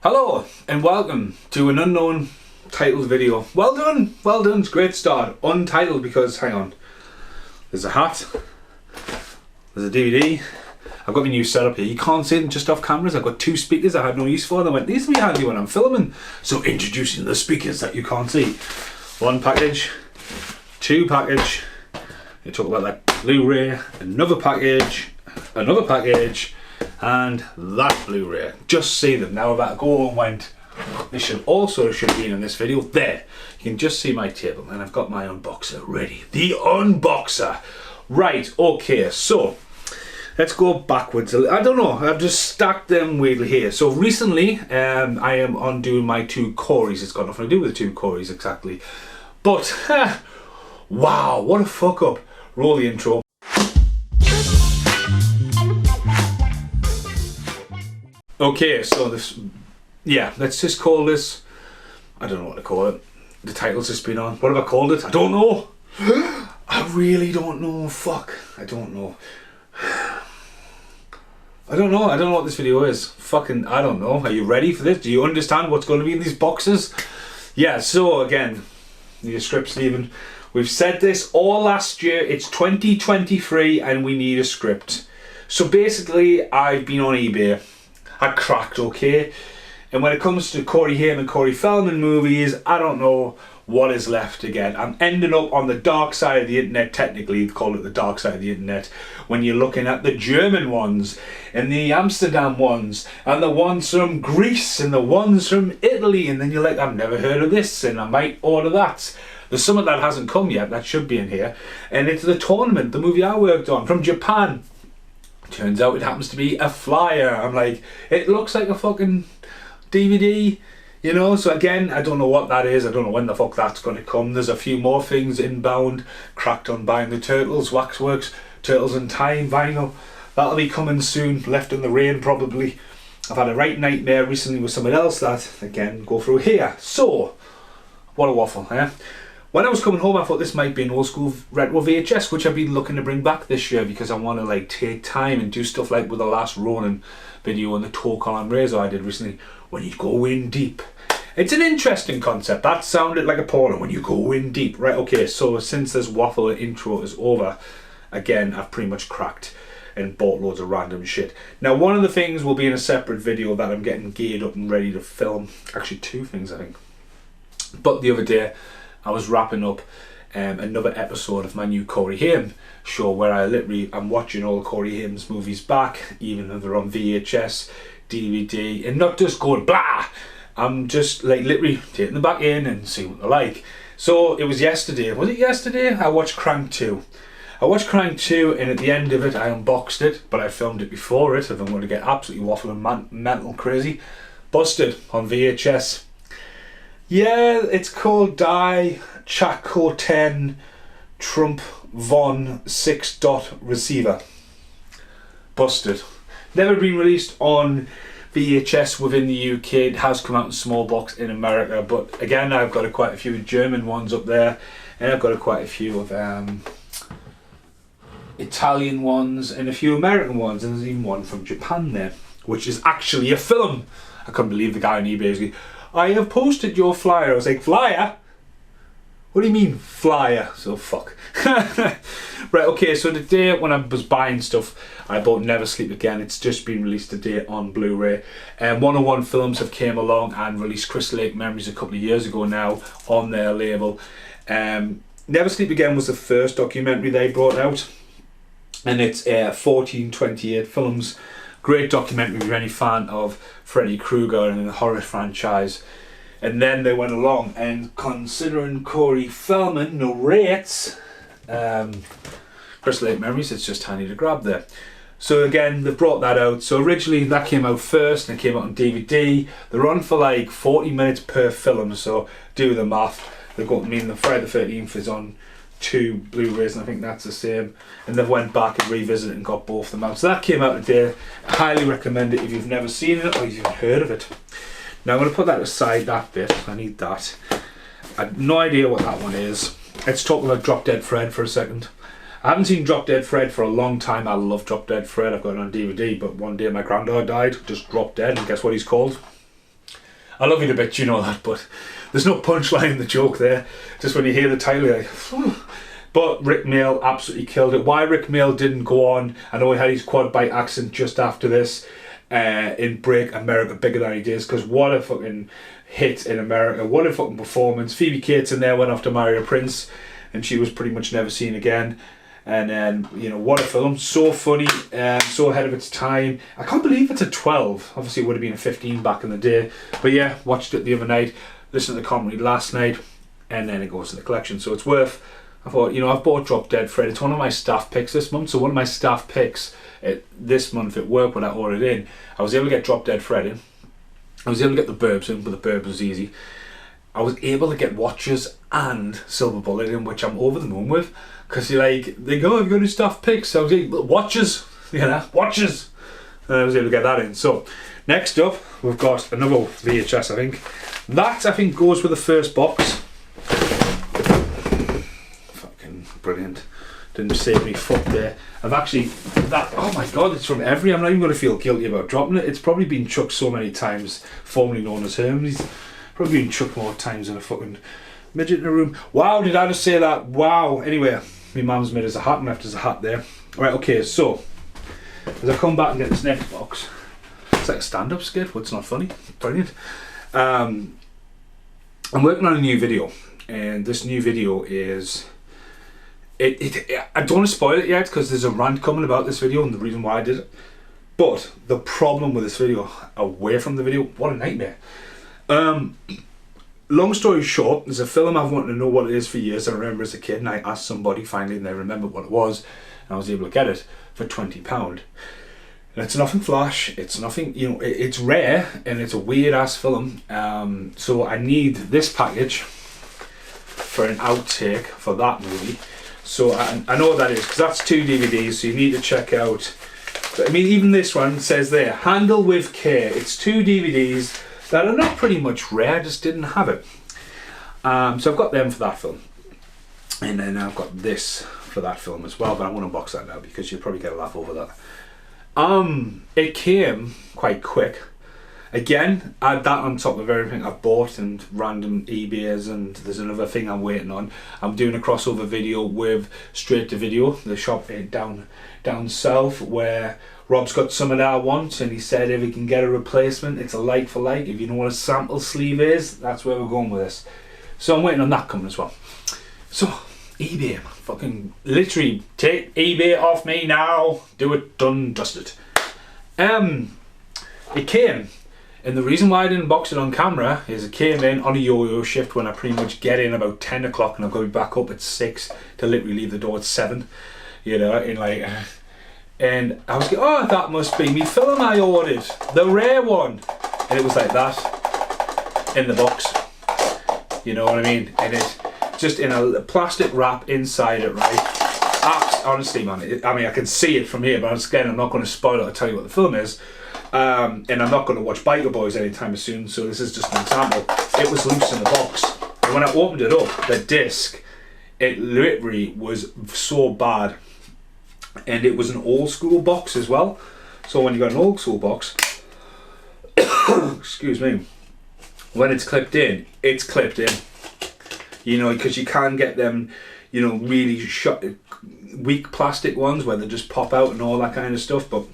Hello and welcome to an unknown titled video. Well done, it's a great start. Untitled because, hang on, there's a hat, there's a DVD, I've got my new setup here. You can't see them just off cameras. I've got two speakers I had no use for. They went, these will be handy when I'm filming. So introducing the speakers that you can't see. One package, two package, you talk about that Blu-ray, another package, and that Blu-ray. Just see them. Now I've had to go and went, this should be in this video. There, you can just see my table and I've got my unboxer ready. The unboxer. Right, okay, so let's go backwards. I don't know, I've just stacked them weirdly here. So recently, I am on doing my two Corys. It's got nothing to do with the two Corys exactly. But, wow, what a fuck up. Roll the intro. Okay, so this, yeah, let's just call this, I don't know what to call it. The title's just been on. What have I called it? I don't know. I really don't know. Fuck. I don't know. I don't know what this video is. Fucking, I don't know. Are you ready for this? Do you understand what's going to be in these boxes? Yeah, so again, need a script, Stephen. We've said this all last year. It's 2023 and we need a script. So basically, I've been on eBay. I cracked, okay? And when it comes to Corey Haim and Corey Feldman movies, I don't know what is left to get. I'm ending up on the dark side of the internet, technically, they call it the dark side of the internet, when you're looking at the German ones, and the Amsterdam ones, and the ones from Greece, and the ones from Italy, and then you're like, I've never heard of this, and I might order that. There's some of that hasn't come yet, that should be in here. And it's The Tournament, the movie I worked on, from Japan. Turns out it happens to be a flyer. I'm like, it looks like a fucking DVD, you know? So again, I don't know what that is. I don't know when the fuck that's going to come. There's a few more things inbound. Cracked on buying the Turtles, Waxworks, Turtles in Time vinyl. That'll be coming soon. Left in the Rain probably. I've had a right nightmare recently with someone else that, again, go through here. So, what a waffle, eh? When I was coming home, I thought this might be an old school retro VHS, which I've been looking to bring back this year because I want to like take time and do stuff like with the last Ronin video and the Torque on Razor I did recently, when you go in deep. It's an interesting concept. That sounded like a porno, when you go in deep. Right, okay, so since this Waffle intro is over, again, I've pretty much cracked and bought loads of random shit. Now, one of the things will be in a separate video that I'm getting geared up and ready to film. Actually, two things, I think. But the other day, I was wrapping up another episode of my new Corey Haim show where I'm watching all Corey Haim's movies back, even though they're on VHS, DVD, and not just going blah. I'm just like literally taking them back in and seeing what they're like. So it was yesterday. Was it yesterday? I watched Crank 2. And at the end of it, I unboxed it, but I filmed it before it, if I'm going to get absolutely waffling mental crazy. Busted on VHS. Yeah, it's called Die Chaco 10 Trump Von 6 dot receiver. Busted. Never been released on VHS within the UK. It has come out in small box in America, but again, I've got quite a few German ones up there, and I've got quite a few of Italian ones and a few American ones, and there's even one from Japan there, which is actually a film. I couldn't believe the guy on eBay was like, I have posted your flyer. I was like, flyer? What do you mean, flyer? So fuck. Right, okay, so today when I was buying stuff, I bought Never Sleep Again. It's just been released today on Blu-ray. 101 Films have came along and released Crystal Lake Memories a couple of years ago now on their label. Never Sleep Again was the first documentary they brought out. And it's 1428 Films. Great documentary if you're any fan of Freddy Krueger and the horror franchise. And then they went along and, considering Corey Feldman narrates Crystal Lake Memories, it's just handy to grab there. So again, they've brought that out. So originally that came out first and it came out on DVD. They're on for like 40 minutes per film, so do the math. They've got, the Friday the 13th is on 2 Blu-rays, and I think that's the same, and they've went back and revisited and got both of them out. So that came out today. I highly recommend it if you've never seen it or you've heard of it. Now I'm going to put that aside, that bit. I need that. I have no idea what that one is. Let's talk about Drop Dead Fred for a second. I haven't seen Drop Dead Fred for a long time. I love Drop Dead Fred. I've got it on DVD, but one day my granddad died, just dropped dead, and guess what he's called? I love you a bit, you know that, but there's no punchline in the joke there. Just when you hear the title, you're like, phew. But Rick Mail absolutely killed it. Why Rick Mail didn't go on, I know he had his quad bike accident just after this, in Break America Bigger Than He Does, because what a fucking hit in America, what a fucking performance. Phoebe Cates in there went off to marry a prince, and she was pretty much never seen again. And then, you know, what a film. So funny, so ahead of its time. I can't believe it's a 12. Obviously it would have been a 15 back in the day. But yeah, watched it the other night, listened to the comedy last night, and then it goes to the collection. So it's worth, I thought, you know, I've bought Drop Dead Fred. It's one of my staff picks this month. So one of my staff picks this month at work when I ordered in, I was able to get Drop Dead Fred in. I was able to get the Burbs in, but the Burbs was easy. I was able to get Watchers and Silver Bullet in, which I'm over the moon with. Because you're like, they go, I've got any staff picks. So I was like, Watchers, you know, Watchers. And I was able to get that in. So next up, we've got another VHS, I think. That, I think, goes with the first box. Fucking brilliant. Didn't save me foot there. I've actually, that, oh my god, it's from Every. I'm not even going to feel guilty about dropping it. It's probably been chucked so many times, formerly known as Hermes. Probably been chucked more times than a fucking midget in a room. Wow, did I just say that? Wow. Anyway, my mum's made us a hat and left us a hat there. Right, okay, so as I come back and get this next box, it's like a stand-up skit, but it's not funny. Brilliant. I'm working on a new video, and this new video is I don't want to spoil it yet because there's a rant coming about this video and the reason why I did it. But the problem with this video, away from the video, what a nightmare. Long story short, there's a film I've wanted to know what it is for years. I remember as a kid, and I asked somebody finally, and they remembered what it was, and I was able to get it for £20. And it's nothing flash, it's nothing, you know, it's rare, and it's a weird ass film. So I need this package for an outtake for that movie. So I know what that is, because that's 2 DVDs, so you need to check out. I mean, even this one says there, handle with care. It's 2 DVDs that are not pretty much rare, I just didn't have it. So I've got them for that film. And then I've got this for that film as well, but I won't unbox that now because you'll probably get a laugh over that. It came quite quick. Again, add that on top of everything I've bought and random eBays, and there's another thing I'm waiting on. I'm doing a crossover video with Straight to Video, the shop down south, where Rob's got some of that I want, and he said if he can get a replacement, it's a like for like. If you know what a sample sleeve is, that's where we're going with this. So I'm waiting on that coming as well. So, eBay, fucking literally take eBay off me now. Do it, done, dusted. It came. And the reason why I didn't box it on camera is it came in on a yo-yo shift when I pretty much get in about 10 o'clock and I've got to be back up at 6 to literally leave the door at 7. You know, in like... And I was like, oh, that must be me film I ordered. The rare one. And it was like that. In the box. You know what I mean? And it's just in a plastic wrap inside it, right? Honestly, man, I mean, I can see it from here, but again, I'm not going to spoil it or tell you what the film is. And I'm not going to watch Biker Boys anytime soon, so this is just an example. It was loose in the box, and when I opened it up, the disc, it literally was so bad, and it was an old school box as well. So when you got an old school box, excuse me, when it's clipped in, it's clipped in. You know, because you can get them, you know, really weak plastic ones where they just pop out and all that kind of stuff, but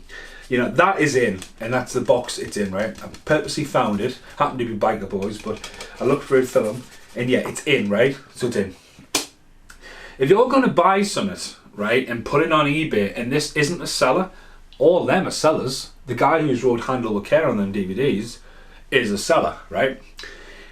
you know, that is in, and that's the box it's in, right? I purposely found it, happened to be Biker Boys, but I looked for a film, and yeah, it's in, right? So it's in. If you're going to buy something, right, and put it on eBay, and this isn't a seller, all them are sellers. The guy who's wrote Handle with Care on them DVDs is a seller, right?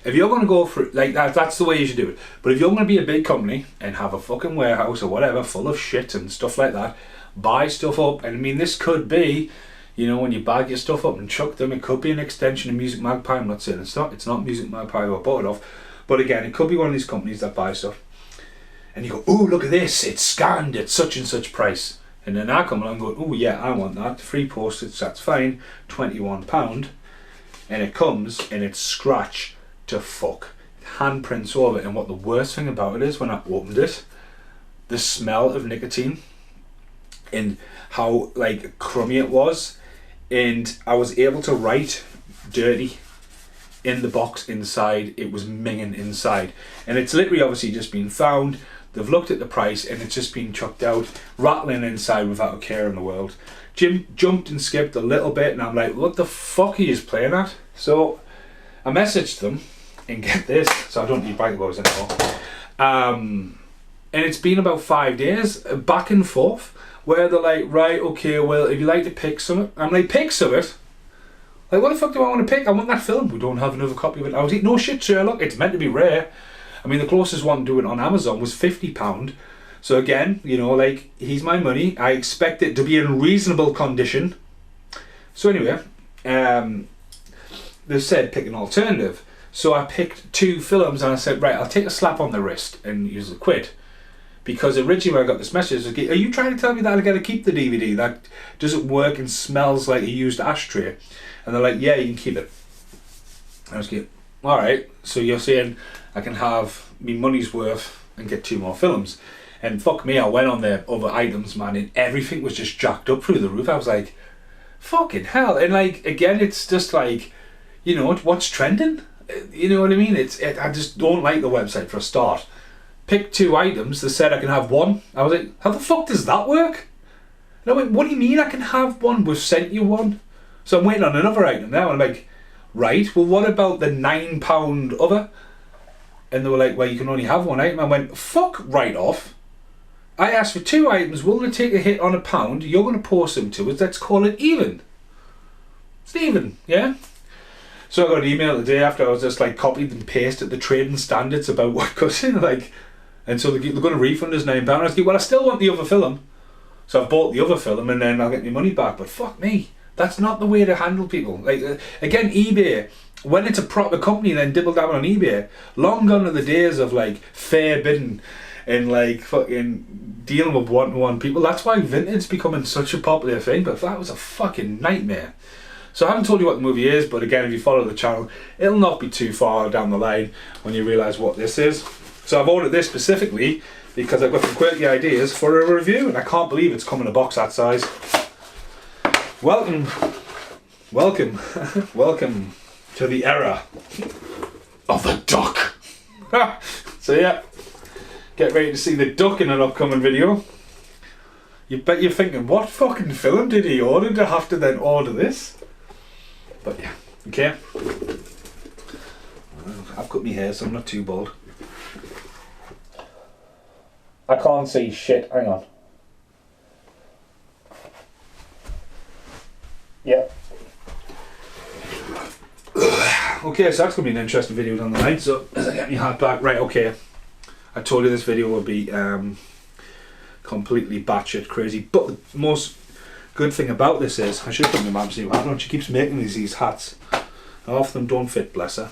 If you're going to go for it, like that, that's the way you should do it. But if you're going to be a big company and have a fucking warehouse or whatever full of shit and stuff like that, buy stuff up. And I mean, this could be, you know, when you bag your stuff up and chuck them, it could be an extension of Music Magpie. I'm not saying it's not Music Magpie who I bought it off, but again, it could be one of these companies that buy stuff and you go, oh, look at this, it's scanned at such and such price, and then I come along and go, oh yeah, I want that, free postage, that's fine, £21, and it comes and it's scratch to fuck, handprints over it. And what the worst thing about it is, when I opened it, the smell of nicotine and how like crummy it was, and I was able to write dirty in the box inside, it was minging inside. And it's literally obviously just been found. They've looked at the price and it's just been chucked out, rattling inside without a care in the world. Jim jumped and skipped a little bit and I'm like, what the fuck are you playing at? So I messaged them and get this, so I don't need bike boys anymore. And it's been about 5 days, back and forth, where they're like, right, okay, well, if you like to pick something, I'm like, pick something? Like, what the fuck do I want to pick? I want that film. We don't have another copy of it. I was like, no shit, Sherlock, it's meant to be rare. I mean, the closest one to it on Amazon was £50. So again, you know, like, here's my money. I expect it to be in reasonable condition. So anyway, they said pick an alternative. So I picked 2 films and I said, right, I'll take a slap on the wrist and use a quid. Because originally when I got this message, I was like, are you trying to tell me that I got to keep the DVD? That doesn't work and smells like a used ashtray. And they're like, yeah, you can keep it. I was like, all right, so you're saying I can have me money's worth and get 2 more films. And fuck me, I went on their other items, man, and everything was just jacked up through the roof. I was like, fucking hell. And like, again, it's just like, you know, what's trending? You know what I mean? I just don't like the website for a start. Pick 2 items, they said I can have 1. I was like, how the fuck does that work? And I went, what do you mean I can have 1? We've sent you 1. So I'm waiting on another item now, and I'm like, right, well what about the £9 other? And they were like, well, you can only have 1 item. I went, fuck right off. I asked for 2 items, we're going to take a hit on £1, you're going to post them to us, let's call it even. It's even, yeah? So I got an email the day after, I was just like copied and pasted the trading standards about what goes in, like, and so they're going to refund us £9. I was like, well, I still want the other film. So I've bought the other film and then I'll get my money back, but fuck me. That's not the way to handle people. Like, again, eBay, when it's a proper company, then double down on eBay. Long gone are the days of like fair bidding and like fucking dealing with one-to-one people. That's why vintage's becoming such a popular thing, but that was a fucking nightmare. So I haven't told you what the movie is, but again, if you follow the channel, it'll not be too far down the line when you realise what this is. So I've ordered this specifically because I've got some quirky ideas for a review, and I can't believe it's come in a box that size. Welcome to the era of the duck. So yeah, get ready to see the duck in an upcoming video. You bet you're thinking, what fucking film did he order to have to then order this? But yeah, okay. I've cut my hair, so I'm not too bald. I can't see shit, hang on. Yeah. Okay, so that's going to be an interesting video down the line. So, as I get my hat back, right, okay. I told you this video would be completely batshit crazy. But the most good thing about this is, I should put my mum's new hat on. She keeps making these hats. Half of them don't fit, bless her.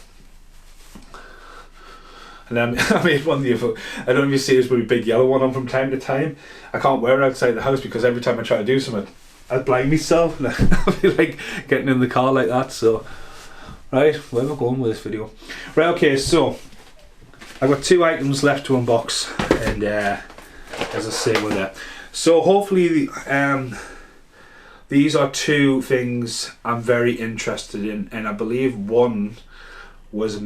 And then I made one the other. I don't know if you see this really big yellow one on from time to time. I can't wear it outside the house because every time I try to do something, I blind myself and I'll be like getting in the car like that. So, right, where am I going with this video? Right, okay, so I've got 2 items left to unbox, and as I say with it. So hopefully these are 2 things I'm very interested in, and I believe one was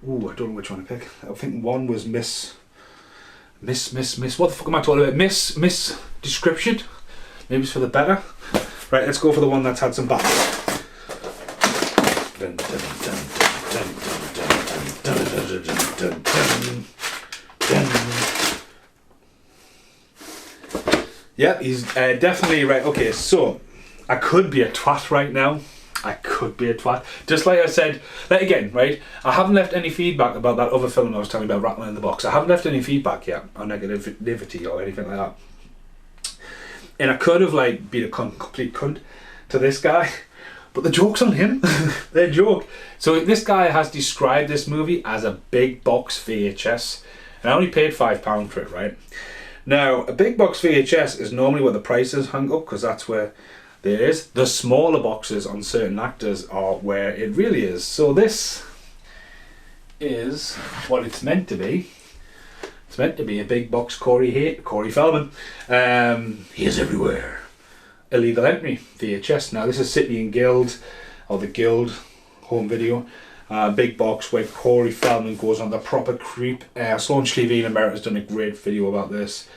I don't know which one to pick. I think one was miss. What the fuck am I talking about? Miss description. Maybe it's for the better. Right, let's go for the one that's had some battles. Yeah, he's definitely right. Okay, so I could be a twat right now. I could be a twat. Just like I said, like again, right? I haven't left any feedback about that other film I was telling you about, Rattling in the Box. I haven't left any feedback yet on negativity or anything like that. And I could have like been a complete cunt to this guy, but the joke's on him. Their joke. So this guy has described this movie as a big box VHS, and I only paid £5 for it, right? Now, a big box VHS is normally where the price is hung up, because that's where there is. The smaller boxes on certain actors are where it really is. So this is what it's meant to be. It's meant to be a big box Corey Feldman. He is everywhere. Illegal Entry VHS. Now this is City and Guild. or the Guild home video. Big box where Corey Feldman goes on the proper creep. Slaunch TV in America has done a great video about this.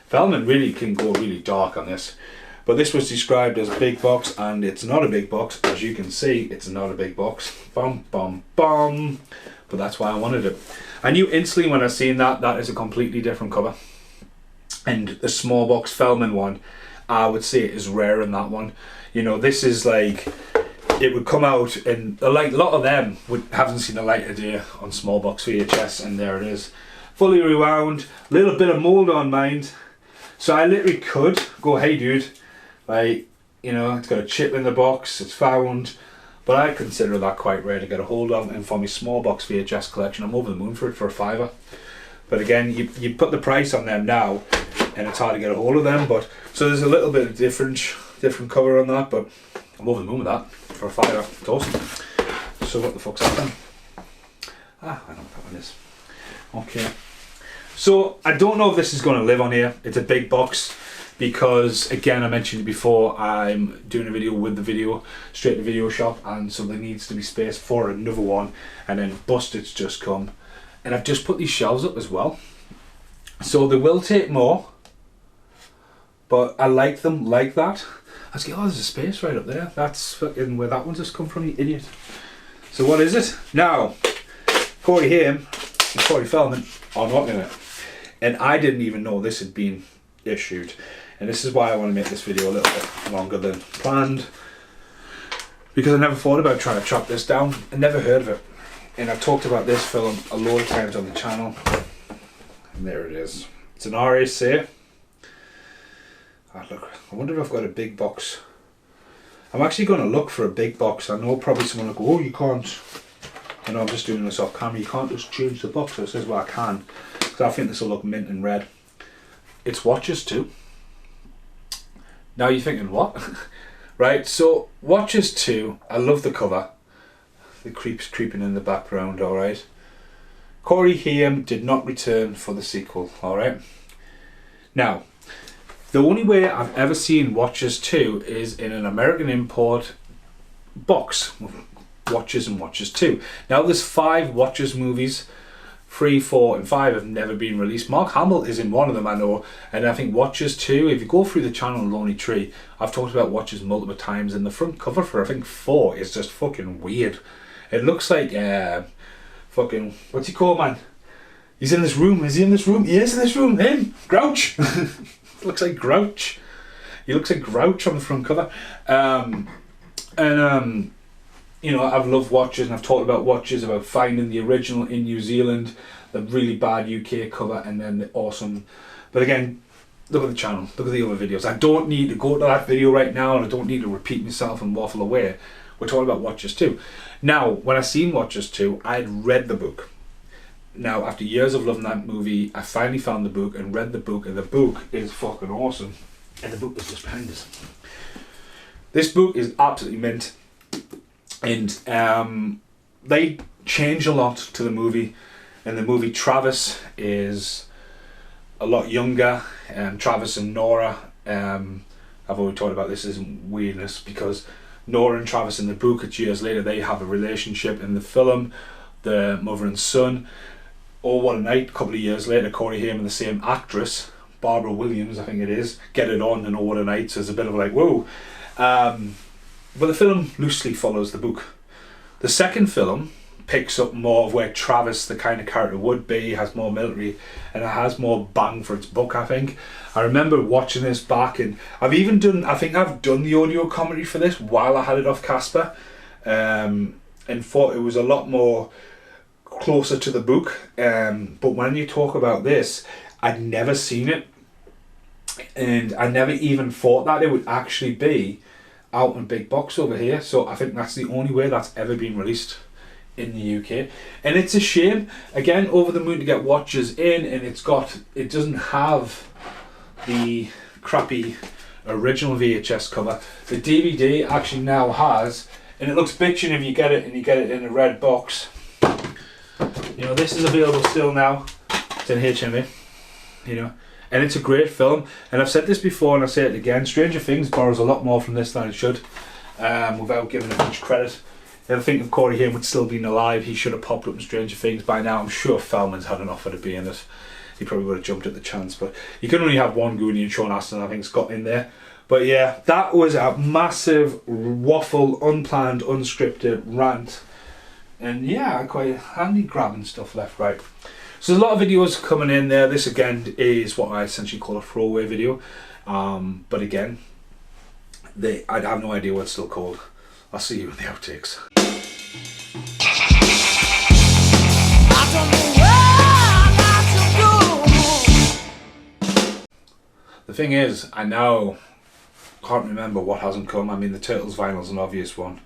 Feldman really can go really dark on this. But this was described as a big box, and it's not a big box. As you can see, it's not a big box. Bum, bum, bum. But that's why I wanted it. I knew instantly when I seen that is a completely different cover. And the small box Feldman one, I would say it is rare in that one. You know, this is like, it would come out, and like a lot of them haven't seen the light of day on small box VHS, and there it is. Fully rewound, little bit of mould on mine. So I literally could go, hey dude, like, you know, it's got a chip in the box, it's found, but I consider that quite rare to get a hold of, and for my small box VHS collection, I'm over the moon for it for a £5. But again, you put the price on them now, and it's hard to get a hold of them, but, so there's a little bit of different cover on that, but I'm over the moon with that for a £5. It's awesome. So what the fuck's happening? I know what that one is. Okay. So I don't know if this is going to live on here. It's a big box because, again, I mentioned it before, I'm doing a video with the video straight to video shop, and so there needs to be space for another one, and then Busted's just come, and I've just put these shelves up as well, so they will take more, but I like them like that. I was like, oh, there's a space right up there. That's fucking where that one's just come from, you idiot. So what is it? Now, Corey Haim and Corey Feldman are not in it. And I didn't even know this had been issued. And this is why I want to make this video a little bit longer than planned. Because I never thought about trying to track this down. I never heard of it. And I've talked about this film a lot of times on the channel. And there it is. It's an RAC. Look, I wonder if I've got a big box. I'm actually going to look for a big box. I know probably someone will go, oh, you can't. I know I'm just doing this off camera. You can't just change the box. So it says, well, I can. Because I think this will look mint and red. It's Watches too. Now you're thinking, what? Right, so Watches 2, I love the cover. The creeps creeping in the background, alright. Corey Haim did not return for the sequel, alright. Now, the only way I've ever seen Watches 2 is in an American import box. Watches and Watches 2. Now there's 5 Watches movies. 3, 4 and 5 have never been released. Mark Hamill is in one of them, I know, and I think Watches 2, if you go through the channel Lonely Tree, I've talked about Watches multiple times, and the front cover for I think 4 is just fucking weird. It looks like fucking, what's he called, man? He's in this room. Is he in this room? He is in this room. Him, Grouch. Looks like Grouch. He looks like Grouch on the front cover. You know, I've loved Watches, and I've talked about Watches, about finding the original in New Zealand, the really bad UK cover, and then the awesome. But again, look at the channel, look at the other videos. I don't need to go to that video right now, and I don't need to repeat myself and waffle away. We're talking about Watches 2. Now, when I seen Watches 2, I'd read the book. Now, after years of loving that movie, I finally found the book and read the book, and the book is fucking awesome. And the book is just behind us. This book is absolutely mint. And they change a lot to the movie. In the movie, Travis is a lot younger. Travis and Nora, I've already talked about this as weirdness, because Nora and Travis in the book, it's years later, they have a relationship. In the film, the mother and son. Oh, what a night, a couple of years later, Corey Haim and the same actress, Barbara Williams, I think it is, get it on, and oh, what a night. So it's a bit of like, whoa. But the film loosely follows the book. The second film picks up more of where Travis, the kind of character, would be, has more military, and it has more bang for its buck, I think. I remember watching this back, and I've even done, I think I've done the audio commentary for this while I had it off Casper, and thought it was a lot more closer to the book. But when you talk about this, I'd never seen it, and I never even thought that it would actually be out in big box over here. So I think that's the only way that's ever been released in the UK, and it's a shame. Again, over the moon to get Watches in, and it doesn't have the crappy original VHS cover. The DVD actually now has, and it looks bitching if you get it and you get it in a red box. You know, this is available still now. It's in HMA, you know. And it's a great film, and I've said this before and I'll say it again, Stranger Things borrows a lot more from this than it should. without giving him much credit. I think if Corey Haim would still been alive, he should have popped up in Stranger Things by now. I'm sure Feldman's had an offer to be in it. He probably would have jumped at the chance, but you can only have one Goonie, and Sean Astin, I think, has got in there. But yeah, that was a massive waffle, unplanned, unscripted rant. And yeah, quite handy grabbing stuff left, right. So there's a lot of videos coming in there. This again is what I essentially call a throwaway video. But again, I have no idea what it's still called. I'll see you in the outtakes. The thing is, I now can't remember what hasn't come. I mean, the Turtles vinyl's an obvious one.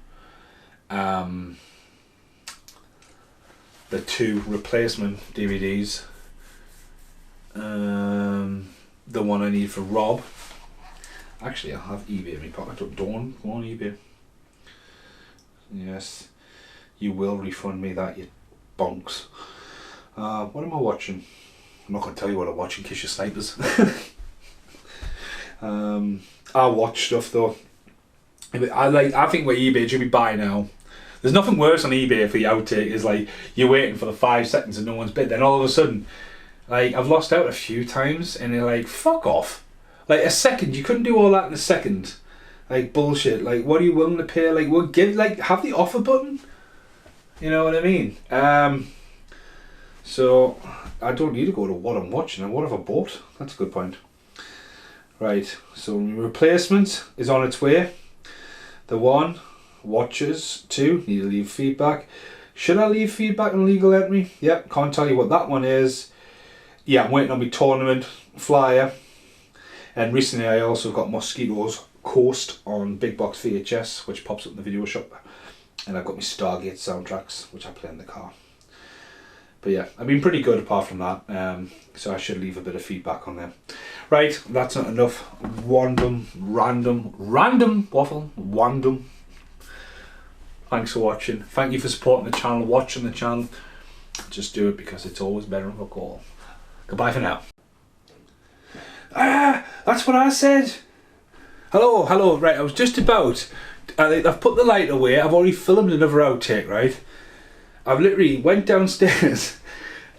The 2 replacement DVDs. The one I need for Rob. Actually, I have eBay in my pocket. Dawn, go on eBay. Yes, you will refund me that, you bonks. What am I watching? I'm not going to tell you what I watch in case you're snipers. I watch stuff though. I think with eBay, it should be buy now. There's nothing worse on eBay for your outtake is like you're waiting for the 5 seconds and no one's bid. Then all of a sudden, like I've lost out a few times and they're like, fuck off. Like a second, you couldn't do all that in a second. Like bullshit. Like what are you willing to pay? Like we'll give, like have the offer button. You know what I mean? So I don't need to go to what I'm watching and what have I bought. That's a good point. Right, so replacement is on its way. The 1, watches. 2, need to leave feedback. Should I leave feedback on legal entry? Yep, can't tell you what that one is. Yeah, I'm waiting on my tournament flyer. And recently I also got Mosquitoes Coast on Big Box VHS, which pops up in the video shop. And I've got my Stargate soundtracks, which I play in the car. But yeah, I've been pretty good apart from that, so I should leave a bit of feedback on there. Right, that's not enough random waffle, wandom. Thanks for watching. Thank you for supporting the channel, watching the channel. Just do it because it's always better than a call. Goodbye for now. That's what I said. Hello, right, I was just about, I've put the light away, I've already filmed another outtake, right? I've literally went downstairs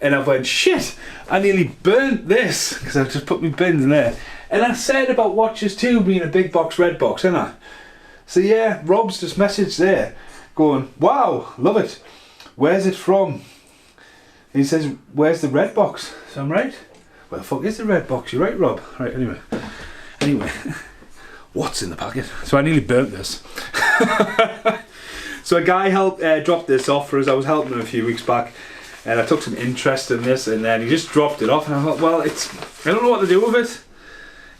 and I went, shit, I nearly burnt this because I've just put my bins in there. And I said about watches too being a big box, red box, didn't I? So yeah, Rob's just messaged there going, wow, love it. Where's it from? And he says, where's the red box? So I'm right. Where the fuck is the red box? You're right, Rob. Right, anyway. What's in the packet? So I nearly burnt this. So a guy dropped this off for us. I was helping him a few weeks back and I took some interest in this and then he just dropped it off and I thought, well, I don't know what to do with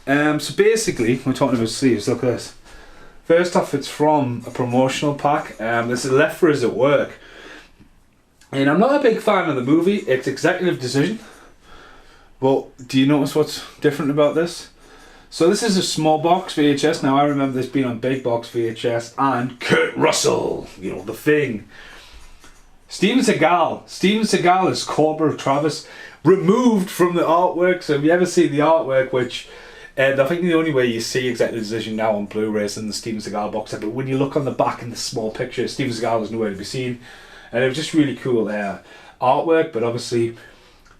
it. So basically, we're talking about sleeves, look at this. First off, it's from a promotional pack. This is left for us at work. And I'm not a big fan of the movie, it's executive decision. But do you notice what's different about this? So this is a small box VHS. Now I remember this being on big box VHS and Kurt Russell, you know, the Thing. Steven Seagal is Corporal Travis, removed from the artwork. So if you ever see the artwork, which I think the only way you see Executive Decision now on Blu-ray is in the Steven Seagal box set, but when you look on the back in the small picture, Steven Seagal is nowhere to be seen. And it was just really cool artwork, but obviously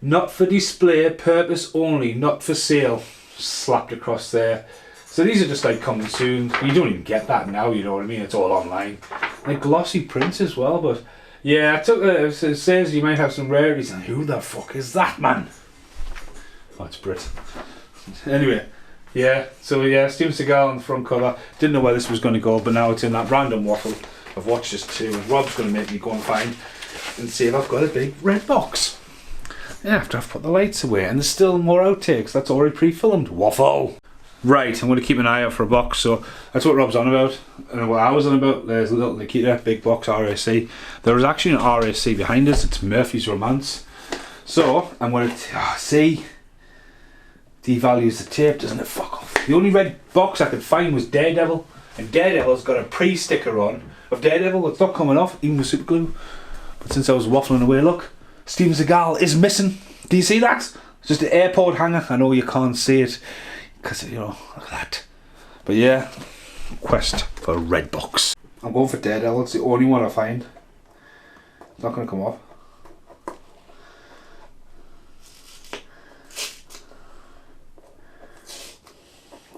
not for display, purpose only, not for sale. Slapped across there. So these are just like coming soon. You don't even get that now, you know what I mean? It's all online. Like glossy prints as well, but yeah, it says you might have some rarities. And who the fuck is that, man? Oh, it's Brit. Anyway, yeah, so yeah, Steven Seagal on the front cover. Didn't know where this was going to go, but now it's in that random waffle. I've watched this too, and Rob's going to make me go and find and see if I've got a big red box. Yeah, after I've put the lights away, and there's still more outtakes. That's already pre-filmed. Waffle. Right, I'm going to keep an eye out for a box. So that's what Rob's on about, and what I was on about. There's a little Nikita big box RAC. There was actually an RAC behind us. It's Murphy's Romance. So I'm going to see. Devalues the tape, doesn't it? Fuck off. The only red box I could find was Daredevil, and Daredevil's got a pre-sticker on of Daredevil. It's not coming off, even with super glue. But since I was waffling away, look. Steven Seagal is missing. Do you see that? It's just an airport hanger. I know you can't see it because, you know, look at that. But yeah, quest for a red box. I'm going for Daredevil. It's the only one I find. It's not going to come off.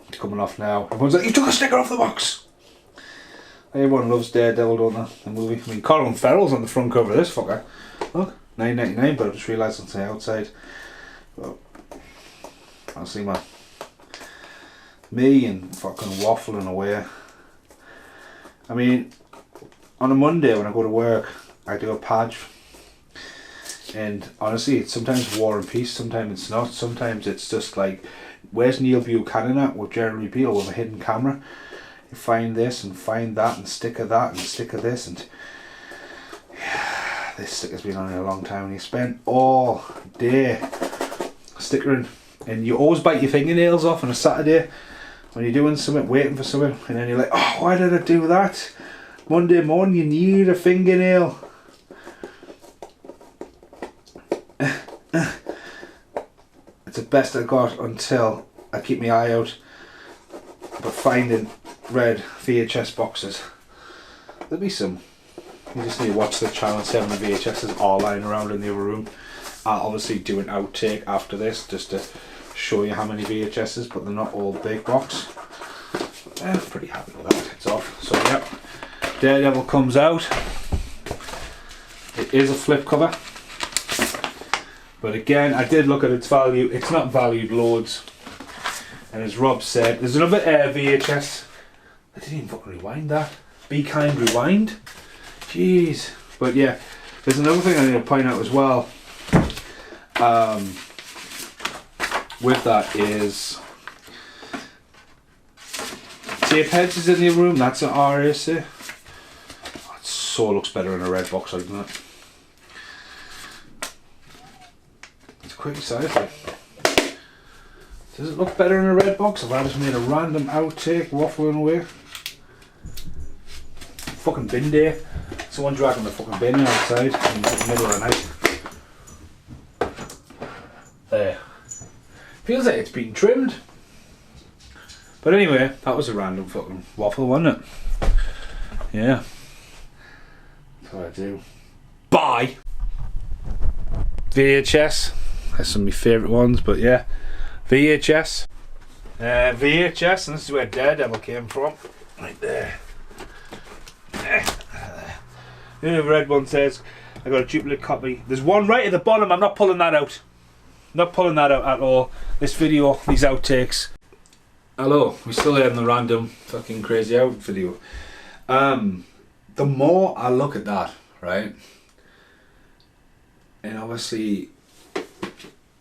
It's coming off now. Everyone's like, you took a sticker off the box! Everyone loves Daredevil, don't they? The movie. I mean, Colin Farrell's on the front cover of this fucker. Look, $9.99, but I just realised it's on the outside. Well, I'll see, man. Me and fucking waffling away. I mean, on a Monday when I go to work, I do a patch, and honestly, it's sometimes War and Peace, sometimes it's not. Sometimes it's just like, where's Neil Buchanan at with Jeremy Beale with a hidden camera? You find this and find that and sticker that and sticker this, and yeah, this sticker's been on here a long time, and you spend all day stickering, and you always bite your fingernails off on a Saturday when you're doing something, waiting for something, and then you're like, oh, why did I do that? Monday morning, you need a fingernail. It's the best I got until I keep my eye out for finding red VHS boxes. There'll be some. You just need to watch the Channel 7 VHSs all lying around in the other room. I'll obviously do an outtake after this just to show you how many VHSs, but they're not all big box. I'm pretty happy with that. It's off. So yep, Daredevil comes out. It is a flip cover, but again, I did look at its value. It's not valued loads, and as Rob said, there's another VHS. I didn't even fucking rewind that. Be Kind Rewind. Jeez. But yeah, there's another thing I need to point out as well. With that is tape heads is in the room. That's an RAC. Oh, it so looks better in a red box, doesn't it? It's quite exciting. Does it look better in a red box? Have I just made a random outtake waffling away? Fucking bin day. Someone dragging the fucking bin outside in the middle of the night. There. Feels like it's been trimmed. But anyway, that was a random fucking waffle, wasn't it? Yeah. That's what I do. Bye! VHS. That's some of my favourite ones, but yeah. VHS. VHS, and this is where Daredevil came from. Right there. The red one says, I got a duplicate copy. There's one right at the bottom, I'm not pulling that out. Not pulling that out at all. This video, these outtakes. Hello, we still here in the random fucking crazy out video. The more I look at that, right, and obviously,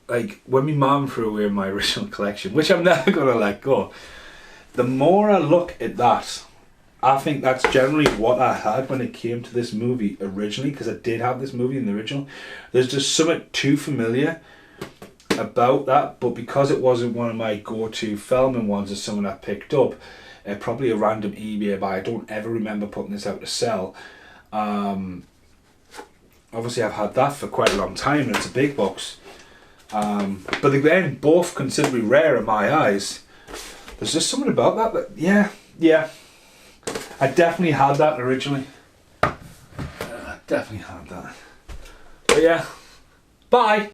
like when my mum threw away my original collection, which I'm never gonna let go, the more I look at that, I think that's generally what I had when it came to this movie originally, because I did have this movie in the original. There's just something too familiar about that, but because it wasn't one of my go-to filming ones as someone I picked up, probably a random eBay buy. I don't ever remember putting this out to sell. Obviously I've had that for quite a long time and it's a big box, but again, both considerably rare in my eyes. There's just something about that yeah, I definitely had that originally. Definitely had that. But yeah, bye.